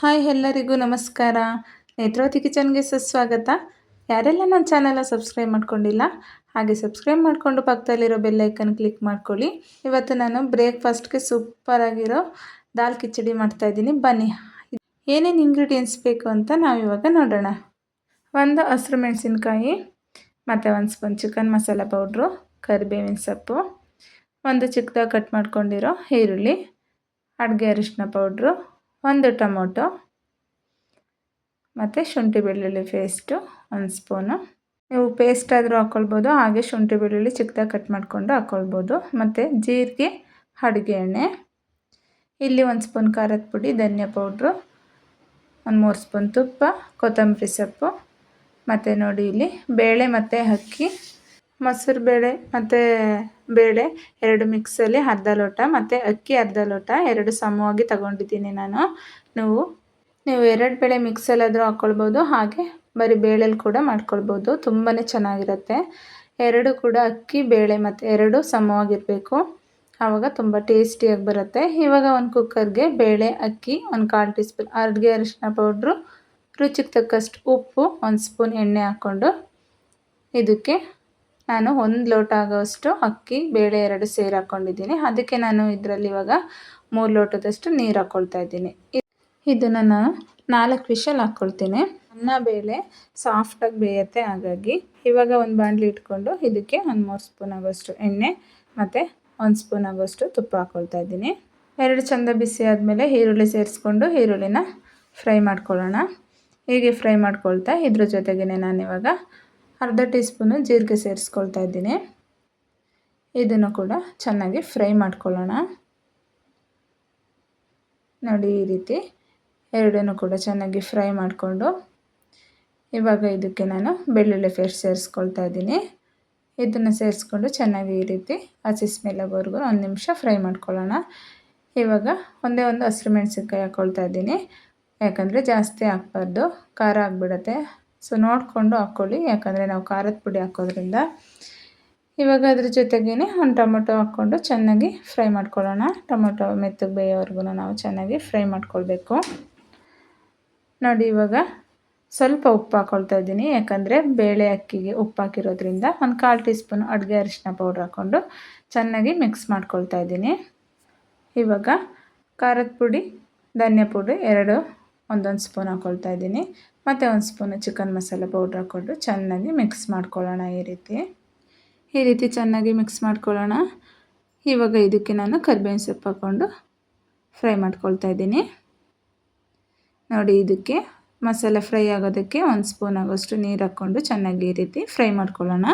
Hi ಎಲ್ಲರಿಗೂ ನಮಸ್ಕಾರ. ನೇತ್ರಾವತಿ ಕಿಚನ್ಗೆ ಸುಸ್ವಾಗತ. ಯಾರೆಲ್ಲ ನನ್ನ ಚಾನಲ್ನ ಸಬ್ಸ್ಕ್ರೈಬ್ ಮಾಡ್ಕೊಂಡಿಲ್ಲ ಹಾಗೆ ಸಬ್ಸ್ಕ್ರೈಬ್ ಮಾಡಿಕೊಂಡು ಪಕ್ಕದಲ್ಲಿರೋ ಬೆಲ್ ಐಕನ್ ಕ್ಲಿಕ್ ಮಾಡ್ಕೊಳ್ಳಿ. ಇವತ್ತು ನಾನು ಬ್ರೇಕ್ಫಾಸ್ಟ್ಗೆ ಸೂಪರಾಗಿರೋ ದಾಲ್ ಕಿಚಡಿ ಮಾಡ್ತಾಯಿದ್ದೀನಿ. ಬನ್ನಿ ಏನೇನು ಇಂಗ್ರೀಡಿಯೆಂಟ್ಸ್ ಬೇಕು ಅಂತ ನಾವಿವಾಗ ನೋಡೋಣ. ಒಂದು ಹಸಿರು ಮೆಣಸಿನ್ಕಾಯಿ ಮತ್ತು ಒಂದು ಸ್ಪೂನ್ ಚಿಕನ್ ಮಸಾಲ ಪೌಡ್ರು, ಕರಿಬೇವಿನ ಸೊಪ್ಪು, ಒಂದು ಚಿಕ್ಕದಾಗಿ ಕಟ್ ಮಾಡ್ಕೊಂಡಿರೋ ಈರುಳ್ಳಿ, ಅಡುಗೆ ಅರಿಶಿನ ಪೌಡ್ರು, ಒಂದು ಟೊಮೊಟೊ ಮತ್ತು ಶುಂಠಿ ಬೆಳ್ಳುಳ್ಳಿ ಪೇಸ್ಟು ಒಂದು ಸ್ಪೂನು. ನೀವು ಪೇಸ್ಟ್ ಆದರೂ ಹಾಕ್ಕೊಳ್ಬೋದು, ಹಾಗೆ ಶುಂಠಿ ಬೆಳ್ಳುಳ್ಳಿ ಚಿಕ್ಕದಾಗಿ ಕಟ್ ಮಾಡಿಕೊಂಡು ಹಾಕ್ಕೊಳ್ಬೋದು. ಮತ್ತು ಜೀರಿಗೆ, ಅಡುಗೆ ಎಣ್ಣೆ, ಇಲ್ಲಿ ಒಂದು ಸ್ಪೂನ್ ಖಾರದ ಪುಡಿ, ಧನಿಯಾ ಪೌಡ್ರು, ಒಂದು 3 ಸ್ಪೂನ್ ತುಪ್ಪ, ಕೊತ್ತಂಬರಿ ಸೊಪ್ಪು, ಮತ್ತು ನೋಡಿ ಇಲ್ಲಿ ಬೇಳೆ ಮತ್ತು ಅಕ್ಕಿ, ಮೊಸರು ಬೇಳೆ ಮತ್ತು ಬೇಳೆ ಎರಡು ಮಿಕ್ಸಲ್ಲಿ ಅರ್ಧ ಲೋಟ ಮತ್ತು ಅಕ್ಕಿ ಅರ್ಧ ಲೋಟ ಎರಡು ಸಮವಾಗಿ ತಗೊಂಡಿದ್ದೀನಿ ನಾನು. ನೀವು ಎರಡು ಬೇಳೆ ಮಿಕ್ಸಲ್ಲಾದರೂ ಹಾಕ್ಕೊಳ್ಬೋದು, ಹಾಗೆ ಬರೀ ಬೇಳೆಲಿ ಕೂಡ ಮಾಡ್ಕೊಳ್ಬೋದು. ತುಂಬಾ ಚೆನ್ನಾಗಿರುತ್ತೆ. ಎರಡು ಕೂಡ ಅಕ್ಕಿ ಬೇಳೆ ಮತ್ತು ಎರಡು ಸಮವಾಗಿರಬೇಕು, ಆವಾಗ ತುಂಬ ಟೇಸ್ಟಿಯಾಗಿ ಬರುತ್ತೆ. ಇವಾಗ ಒಂದು ಕುಕ್ಕರ್ಗೆ ಬೇಳೆ, ಅಕ್ಕಿ, ಒಂದು 1/4 ಟೀ ಸ್ಪೂನ್ ಅಡುಗೆ ಅರಿಶಿನ ಪೌಡ್ರು, ರುಚಿಗೆ ತಕ್ಕಷ್ಟು ಉಪ್ಪು, ಒಂದು ಸ್ಪೂನ್ ಎಣ್ಣೆ ಹಾಕ್ಕೊಂಡು ಇದಕ್ಕೆ ನಾನು 1 ಲೋಟ ಆಗೋಷ್ಟು ಅಕ್ಕಿ ಬೇಳೆ ಎರಡು ಸೇರಿ ಹಾಕ್ಕೊಂಡಿದ್ದೀನಿ. ಅದಕ್ಕೆ ನಾನು ಇದರಲ್ಲಿ ಇವಾಗ 3 ಲೋಟದಷ್ಟು ನೀರು ಹಾಕ್ಕೊಳ್ತಾ ಇದ್ದೀನಿ. ಇದನ್ನು ನಾನು 4 ವಿಷಲ್ ಹಾಕ್ಕೊಳ್ತೀನಿ. ಅನ್ನ ಬೇಳೆ ಸಾಫ್ಟಾಗಿ ಬೇಯುತ್ತೆ. ಹಾಗಾಗಿ ಇವಾಗ ಒಂದು ಬಾಣಲಿ ಇಟ್ಕೊಂಡು ಇದಕ್ಕೆ ಒಂದು 3 ಸ್ಪೂನ್ ಆಗೋಷ್ಟು ಎಣ್ಣೆ ಮತ್ತು 1 ಸ್ಪೂನ್ ಆಗೋಷ್ಟು ತುಪ್ಪ ಹಾಕ್ಕೊಳ್ತಾ ಇದ್ದೀನಿ. ಎರಡು ಚಂದ ಬಿಸಿ ಆದಮೇಲೆ ಈರುಳ್ಳಿ ಸೇರಿಸ್ಕೊಂಡು ಈರುಳ್ಳಿನ ಫ್ರೈ ಮಾಡ್ಕೊಳ್ಳೋಣ. ಹೀಗೆ ಫ್ರೈ ಮಾಡ್ಕೊಳ್ತಾ ಇದ್ರ ಜೊತೆಗೇ ನಾನಿವಾಗ ಅರ್ಧ ಟೀ ಸ್ಪೂನು ಜೀರಿಗೆ ಸೇರಿಸ್ಕೊಳ್ತಾ ಇದ್ದೀನಿ. ಇದನ್ನು ಕೂಡ ಚೆನ್ನಾಗಿ ಫ್ರೈ ಮಾಡ್ಕೊಳ್ಳೋಣ. ನೋಡಿ ಈ ರೀತಿ ಎರಡನ್ನೂ ಕೂಡ ಚೆನ್ನಾಗಿ ಫ್ರೈ ಮಾಡಿಕೊಂಡು ಇವಾಗ ಇದಕ್ಕೆ ನಾನು ಬೆಳ್ಳುಳ್ಳಿ ಪೇಸ್ಟ್ ಸೇರಿಸ್ಕೊಳ್ತಾ ಇದ್ದೀನಿ. ಇದನ್ನು ಸೇರಿಸ್ಕೊಂಡು ಚೆನ್ನಾಗಿ ಈ ರೀತಿ ಹಸಿ ಸ್ಮೆಲ್ ಆಗೋವರೆಗೂ 1 ನಿಮಿಷ ಫ್ರೈ ಮಾಡ್ಕೊಳ್ಳೋಣ. ಇವಾಗ ಒಂದೇ ಒಂದು ಹಸಿರು ಮೆಣಸಿನ್ಕಾಯಿ ಹಾಕ್ಕೊಳ್ತಾ ಇದ್ದೀನಿ, ಯಾಕಂದರೆ ಜಾಸ್ತಿ ಹಾಕ್ಬಾರ್ದು, ಖಾರ ಆಗಿಬಿಡುತ್ತೆ. ಸೊ ನೋಡಿಕೊಂಡು ಹಾಕ್ಕೊಳ್ಳಿ, ಯಾಕಂದರೆ ನಾವು ಖಾರದ ಪುಡಿ ಹಾಕೋದ್ರಿಂದ. ಇವಾಗ ಅದ್ರ ಜೊತೆಗೇ ಒಂದು ಟೊಮೊಟೊ ಹಾಕ್ಕೊಂಡು ಚೆನ್ನಾಗಿ ಫ್ರೈ ಮಾಡ್ಕೊಳ್ಳೋಣ. ಟೊಮೊಟೊ ಮೆತ್ತಗೆ ಬೇಯೋವರೆಗೂ ನಾವು ಚೆನ್ನಾಗಿ ಫ್ರೈ ಮಾಡ್ಕೊಳ್ಬೇಕು. ನೋಡಿ ಇವಾಗ ಸ್ವಲ್ಪ ಉಪ್ಪು ಹಾಕ್ಕೊಳ್ತಾ ಇದ್ದೀನಿ, ಯಾಕಂದರೆ ಬೇಳೆ ಅಕ್ಕಿಗೆ ಉಪ್ಪು ಹಾಕಿರೋದ್ರಿಂದ. ಒಂದು 1/4 ಟೀ ಸ್ಪೂನ್ ಅಡುಗೆ ಅರಿಶಿನ ಪೌಡ್ರ್ ಹಾಕ್ಕೊಂಡು ಚೆನ್ನಾಗಿ ಮಿಕ್ಸ್ ಮಾಡ್ಕೊಳ್ತಾ ಇದ್ದೀನಿ. ಇವಾಗ ಖಾರದ ಪುಡಿ, ಧನಿಯಾ ಪುಡಿ ಎರಡು ಒಂದೊಂದು ಸ್ಪೂನ್ ಹಾಕ್ಕೊಳ್ತಾ ಇದ್ದೀನಿ ಮತ್ತು 1 ಸ್ಪೂನು ಚಿಕನ್ ಮಸಾಲ ಪೌಡ್ರ್ ಹಾಕ್ಕೊಂಡು ಚೆನ್ನಾಗಿ ಮಿಕ್ಸ್ ಮಾಡ್ಕೊಳ್ಳೋಣ. ಈ ರೀತಿ ಚೆನ್ನಾಗಿ ಮಿಕ್ಸ್ ಮಾಡ್ಕೊಳ್ಳೋಣ. ಇವಾಗ ಇದಕ್ಕೆ ನಾನು ಕರಿಬೇವಿನ ಸೊಪ್ಪು ಹಾಕ್ಕೊಂಡು ಫ್ರೈ ಮಾಡ್ಕೊಳ್ತಾ ಇದ್ದೀನಿ. ನೋಡಿ ಇದಕ್ಕೆ ಮಸಾಲ ಫ್ರೈ ಆಗೋದಕ್ಕೆ 1 ಸ್ಪೂನ್ ಆಗೋಷ್ಟು ನೀರು ಹಾಕ್ಕೊಂಡು ಚೆನ್ನಾಗಿ ಈ ರೀತಿ ಫ್ರೈ ಮಾಡ್ಕೊಳ್ಳೋಣ.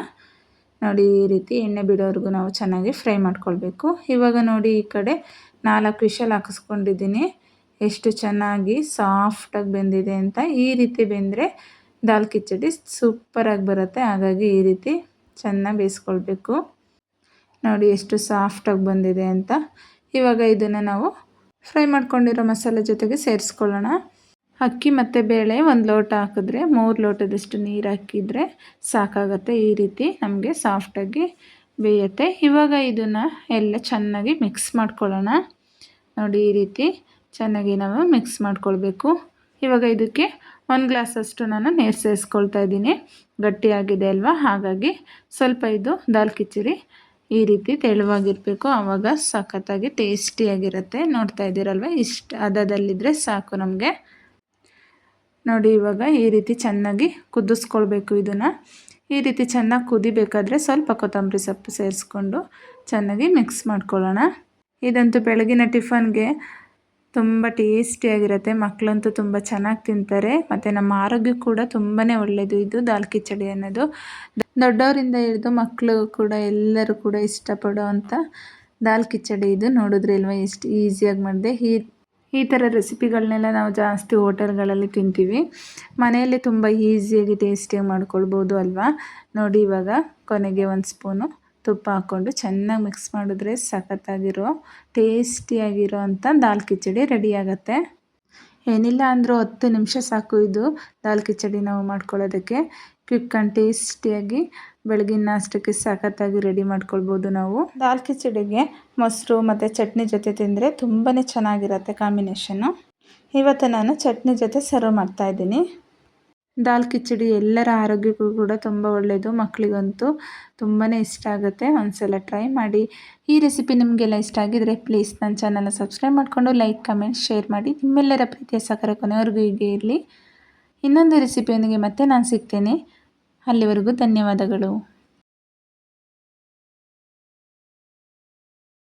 ನೋಡಿ ಈ ರೀತಿ ಎಣ್ಣೆ ಬಿಡೋವರೆಗೂ ನಾವು ಚೆನ್ನಾಗಿ ಫ್ರೈ ಮಾಡ್ಕೊಳ್ಬೇಕು. ಇವಾಗ ನೋಡಿ ಈ ಕಡೆ 4 ವಿಷಲ್ ಹಾಕಿಸ್ಕೊಂಡಿದ್ದೀನಿ. ಎಷ್ಟು ಚೆನ್ನಾಗಿ ಸಾಫ್ಟಾಗಿ ಬೆಂದಿದೆ ಅಂತ. ಈ ರೀತಿ ಬೆಂದರೆ ದಾಲ್ ಕಿಚಡಿ ಸೂಪರಾಗಿ ಬರುತ್ತೆ. ಹಾಗಾಗಿ ಈ ರೀತಿ ಚೆನ್ನಾಗಿ ಬೇಯಿಸ್ಕೊಳ್ಬೇಕು. ನೋಡಿ ಎಷ್ಟು ಸಾಫ್ಟಾಗಿ ಬಂದಿದೆ ಅಂತ. ಇವಾಗ ಇದನ್ನು ನಾವು ಫ್ರೈ ಮಾಡ್ಕೊಂಡಿರೋ ಮಸಾಲೆ ಜೊತೆಗೆ ಸೇರಿಸ್ಕೊಳ್ಳೋಣ. ಅಕ್ಕಿ ಮತ್ತು ಬೇಳೆ 1 ಲೋಟ ಹಾಕಿದ್ರೆ 3 ಲೋಟದಷ್ಟು ನೀರು ಹಾಕಿದರೆ ಸಾಕಾಗುತ್ತೆ. ಈ ರೀತಿ ನಮಗೆ ಸಾಫ್ಟಾಗಿ ಬೇಯುತ್ತೆ. ಇವಾಗ ಇದನ್ನು ಎಲ್ಲ ಚೆನ್ನಾಗಿ ಮಿಕ್ಸ್ ಮಾಡ್ಕೊಳ್ಳೋಣ. ನೋಡಿ ಈ ರೀತಿ ಚೆನ್ನಾಗಿ ನಾವು ಮಿಕ್ಸ್ ಮಾಡ್ಕೊಳ್ಬೇಕು. ಇವಾಗ ಇದಕ್ಕೆ 1 ಗ್ಲಾಸಷ್ಟು ನಾನು ನೀರು ಸೇರಿಸ್ಕೊಳ್ತಾ ಇದ್ದೀನಿ. ಗಟ್ಟಿಯಾಗಿದೆ ಅಲ್ವಾ, ಹಾಗಾಗಿ ಸ್ವಲ್ಪ ಇದು ದಾಲ್ ಕಿಚಡಿ ಈ ರೀತಿ ತೆಳುವಾಗಿರಬೇಕು, ಆವಾಗ ಸಖತ್ತಾಗಿ ಟೇಸ್ಟಿಯಾಗಿರುತ್ತೆ. ನೋಡ್ತಾ ಇದ್ದೀರಲ್ವ, ಇಷ್ಟು ಹದದಲ್ಲಿದ್ದರೆ ಸಾಕು ನಮಗೆ. ನೋಡಿ ಇವಾಗ ಈ ರೀತಿ ಚೆನ್ನಾಗಿ ಕುದಿಸ್ಕೊಳ್ಬೇಕು. ಇದನ್ನು ಈ ರೀತಿ ಚೆನ್ನಾಗಿ ಕುದಿಬೇಕಾದ್ರೆ ಸ್ವಲ್ಪ ಕೊತ್ತಂಬರಿ ಸೊಪ್ಪು ಸೇರಿಸ್ಕೊಂಡು ಚೆನ್ನಾಗಿ ಮಿಕ್ಸ್ ಮಾಡ್ಕೊಳ್ಳೋಣ. ಇದಂತೂ ಬೆಳಗಿನ ಟಿಫನ್ಗೆ ತುಂಬ ಟೇಸ್ಟಿಯಾಗಿರುತ್ತೆ. ಮಕ್ಕಳಂತೂ ತುಂಬ ಚೆನ್ನಾಗಿ ತಿಂತಾರೆ ಮತ್ತು ನಮ್ಮ ಆರೋಗ್ಯಕ್ಕೆ ಕೂಡ ತುಂಬಾ ಒಳ್ಳೆಯದು ಇದು ದಾಲ್ ಕಿಚಡಿ ಅನ್ನೋದು. ದೊಡ್ಡವರಿಂದ ಹಿಡಿದು ಮಕ್ಕಳು ಕೂಡ ಎಲ್ಲರೂ ಕೂಡ ಇಷ್ಟಪಡೋ ಅಂಥ ದಾಲ್ ಕಿಚಡಿ ಇದು. ನೋಡಿದ್ರಲ್ವ ಎಷ್ಟು ಈಸಿಯಾಗಿ ಮಾಡಿದೆ. ಈ ಥರ ರೆಸಿಪಿಗಳನ್ನೆಲ್ಲ ನಾವು ಜಾಸ್ತಿ ಹೋಟೆಲ್ಗಳಲ್ಲಿ ತಿಂತೀವಿ. ಮನೆಯಲ್ಲಿ ತುಂಬ ಈಸಿಯಾಗಿ ಟೇಸ್ಟಿಯಾಗಿ ಮಾಡ್ಕೊಳ್ಬೋದು ಅಲ್ವಾ. ನೋಡಿ ಇವಾಗ ಕೊನೆಗೆ 1 ಸ್ಪೂನು ತುಪ್ಪ ಹಾಕ್ಕೊಂಡು ಚೆನ್ನಾಗಿ ಮಿಕ್ಸ್ ಮಾಡಿದ್ರೆ ಸಖತ್ತಾಗಿರೋ ಟೇಸ್ಟಿಯಾಗಿರೋ ಅಂಥ ದಾಲ್ ಕಿಚಡಿ ರೆಡಿ ಆಗುತ್ತೆ. ಏನಿಲ್ಲ ಅಂದರೂ 10 ನಿಮಿಷ ಸಾಕು ಇದು ದಾಲ್ ಕಿಚಡಿ ನಾವು ಮಾಡ್ಕೊಳ್ಳೋದಕ್ಕೆ. ಕ್ವಿಕ್ ಆ್ಯಂಡ್ ಟೇಸ್ಟಿಯಾಗಿ ಬೆಳಗಿನ ನಾಷ್ಟಕ್ಕೆ ಸಖತ್ತಾಗಿ ರೆಡಿ ಮಾಡ್ಕೊಳ್ಬೋದು ನಾವು. ದಾಲ್ ಕಿಚಡಿಗೆ ಮೊಸರು ಮತ್ತು ಚಟ್ನಿ ಜೊತೆ ತಿಂದರೆ ತುಂಬಾ ಚೆನ್ನಾಗಿರುತ್ತೆ ಕಾಂಬಿನೇಷನ್ನು. ಇವತ್ತು ನಾನು ಚಟ್ನಿ ಜೊತೆ ಸರ್ವ್ ಮಾಡ್ತಾಯಿದ್ದೀನಿ. ದಾಲ್ ಕಿಚಡಿ ಎಲ್ಲರ ಆರೋಗ್ಯಕ್ಕೂ ಕೂಡ ತುಂಬ ಒಳ್ಳೆಯದು. ಮಕ್ಕಳಿಗಂತೂ ತುಂಬಾ ಇಷ್ಟ ಆಗುತ್ತೆ. ಒಂದ್ಸಲ ಟ್ರೈ ಮಾಡಿ. ಈ ರೆಸಿಪಿ ನಿಮಗೆಲ್ಲ ಇಷ್ಟ ಆಗಿದರೆ ಪ್ಲೀಸ್ ನನ್ನ ಚಾನಲ್ನ ಸಬ್ಸ್ಕ್ರೈಬ್ ಮಾಡಿಕೊಂಡು ಲೈಕ್, ಕಮೆಂಟ್, ಶೇರ್ ಮಾಡಿ. ನಿಮ್ಮೆಲ್ಲರ ಪ್ರೀತಿಯ ಸಹಕಾರ ಕೊನೆವರೆಗೂ ಹೀಗೆ ಇರಲಿ. ಇನ್ನೊಂದು ರೆಸಿಪಿಯೊಂದಿಗೆ ಮತ್ತೆ ನಾನು ಸಿಗ್ತೇನೆ. ಅಲ್ಲಿವರೆಗೂ ಧನ್ಯವಾದಗಳು.